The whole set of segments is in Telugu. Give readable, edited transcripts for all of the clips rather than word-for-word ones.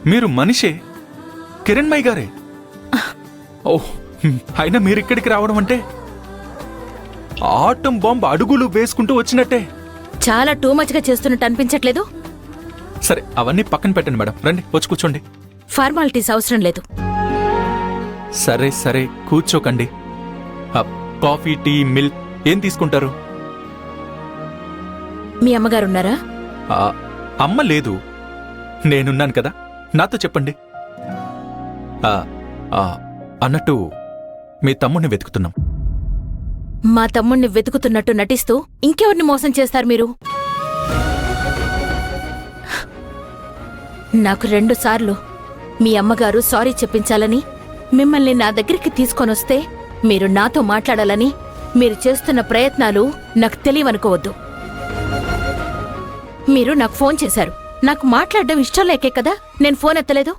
మీరు మనిషే, కిరణ్మయి గారే. ఓహ్, అయినా మీరిక్కడికి రావడం అంటే ఆటం బాంబు అడుగులు వేసుకుంటూ వచ్చినట్టే. చాలా టూ మచ్ గా చేస్తున్నట్టు అనిపించట్లేదు? సరే, అవన్నీ పక్కన పెట్టండి మేడం. రండి, వచ్చి కూర్చోండి. ఫార్మాలిటీస్ అవసరం లేదు. సరే సరే, కూర్చోకండి. కాఫీ, టీ, మిల్క్ ఏం తీసుకుంటారు? మీ అమ్మగారున్నారా? అమ్మ లేదు, నేనున్నాను కదా. నాతో చెప్పండి. అన్నట్టు మీ తమ్ముడిని వెతుకుతున్నాం. మా తమ్ముణ్ణి వెతుకుతున్నట్టు నటిస్తూ ఇంకెవరిని మోసం చేస్తారు మీరు? నాకు 2 సార్లు మీ అమ్మగారు సారీ చెప్పించాలని, మిమ్మల్ని నా దగ్గరికి తీసుకొనొస్తే మీరు నాతో మాట్లాడాలని మీరు చేస్తున్న ప్రయత్నాలు నాకు తెలియవనుకోవద్దు. మీరు నాకు ఫోన్ చేశారు. నాకు మాట్లాడడం ఇష్టం లేకే కదా నేను ఫోన్ ఎత్తలేదు.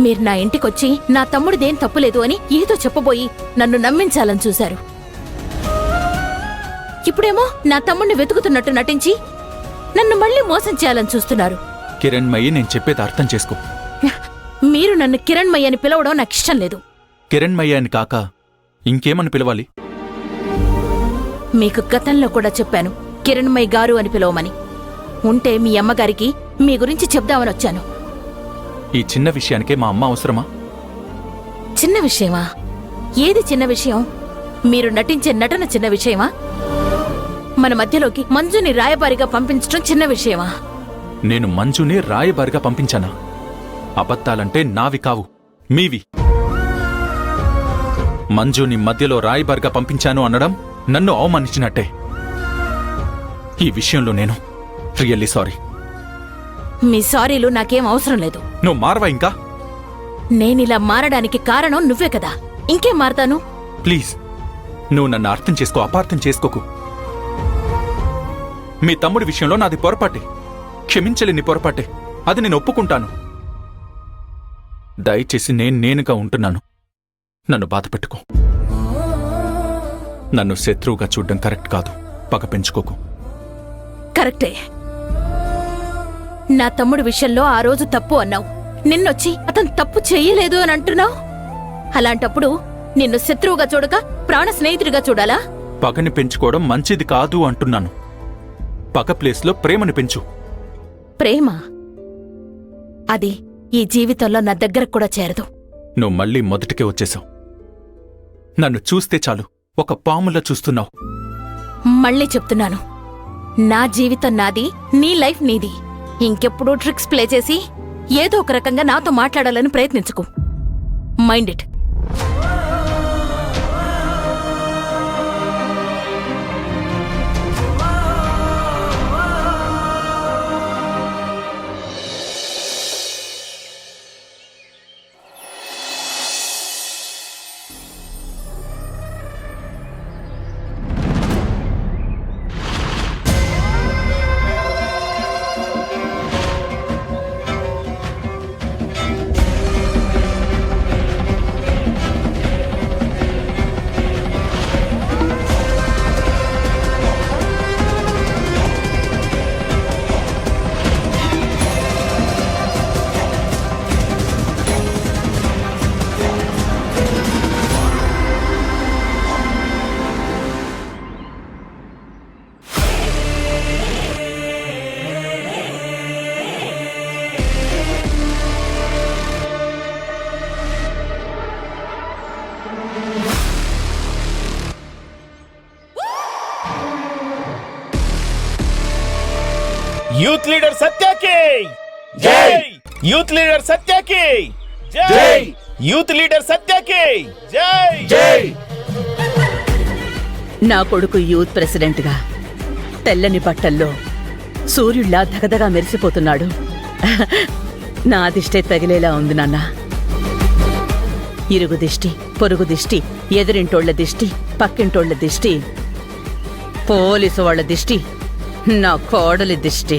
మీరు నా ఇంటికొచ్చి నా తమ్ముడిదేం తప్పులేదు అని ఏదో చెప్పబోయి నన్ను నమ్మించాలని చూశారు. ఇప్పుడేమో నా తమ్ముడిని వెతుకుతున్నట్టు నటించి నన్ను మళ్ళీ మోసం చేయాలని చూస్తున్నారు. కిరణ్మయి, నేను చెప్పేది అర్థం చేసుకో. మీరు నన్ను కిరణ్మయ్య అని పిలవడం నాకు ఇష్టం లేదు. కిరణ్మయ్య అని కాక ఇంకేమని పిలవాలి? మీకు గతంలో కూడా చెప్పాను కిరణ్మయ్య గారు అని పిలవమని. ఉంటే మీ అమ్మగారికి మీ గురించి చెప్దామని వచ్చాను. ఈ చిన్న విషయానికే మా అమ్మ అవసరమా? చిన్న విషయమా? ఏది చిన్న విషయం? మీరు నటించే నటన చిన్న విషయమా? మన మధ్యలోకి మంజుని రాయబారిగా పంపించడం చిన్న విషయమా? నేను మంజుని రాయబారిగా పంపించానా? అబద్ధాలంటే నావి కావు, మీవి. మంజుని మధ్యలో రాయబారిగా పంపించాను అనడం నన్ను అవమానించినట్టే. ఈ విషయంలో నేను రియల్లీ సారీ. మీ సారీలు నాకేం అవసరం లేదు. నువ్వు మారవా ఇంకా? నేనిలా మారడానికి కారణం నువ్వే కదా, ఇంకేం మారతాను? ప్లీజ్, నువ్వు నన్ను అర్థం చేసుకో, అపార్థం చేసుకోకు. మీ తమ్ముడి విషయంలో నాది పొరపాటే, క్షమించలేని పొరపాటే. అది నేను ఒప్పుకుంటాను. దయచేసి నేనుగా ఉంటున్నాను, నన్ను బాధ పెట్టుకో. నన్ను శత్రువుగా చూడ్డం కరెక్ట్ కాదు, పగ పెంచుకోకు. కరెక్టే. నా తమ్ముడి విషయంలో ఆ రోజు తప్పు అన్నావు. నిన్నొచ్చి అతను తప్పు చెయ్యలేదు అని అంటున్నావు. అలాంటప్పుడు నిన్ను శత్రువుగా చూడక ప్రాణ స్నేహితుడిగా చూడాలా? పగని పెంచుకోవడం మంచిది కాదు అంటున్నాను. పగ ప్లేస్లో ప్రేమని పెంచు. ప్రేమ అది ఈ జీవితంలో నా దగ్గర కూడా చేరదు. నువ్వు మళ్ళీ మొదటికే వచ్చేశావు. నన్ను చూస్తే చాలు ఒక పాములా చూస్తున్నావు. మళ్ళీ చెప్తున్నాను, నా జీవితం నాది, నీ లైఫ్ నీది. ఇంకెప్పుడూ ట్రిక్స్ ప్లే చేసి ఏదో ఒక రకంగా నాతో మాట్లాడాలని ప్రయత్నించుకో. Mind it. యూత్ లీడర్ సత్యకి జై! యూత్ లీడర్ సత్యకి జై! యూత్ లీడర్ సత్యకి జై! జై! నా కొడుకు యూత్ ప్రెసిడెంట్గా తెల్లని బట్టల్లో సూర్యుడిలా ధగధగా మెరిసిపోతున్నాడు. నా దిష్టే తగిలేలా ఉంది నాన్న. ఇరుగు దిష్టి, పొరుగు దిష్టి, ఎదురింటోళ్ల దిష్టి, పక్కింటోళ్ల దిష్టి, పోలీసు వాళ్ల దిష్టి, నా కోడలి దిష్టి.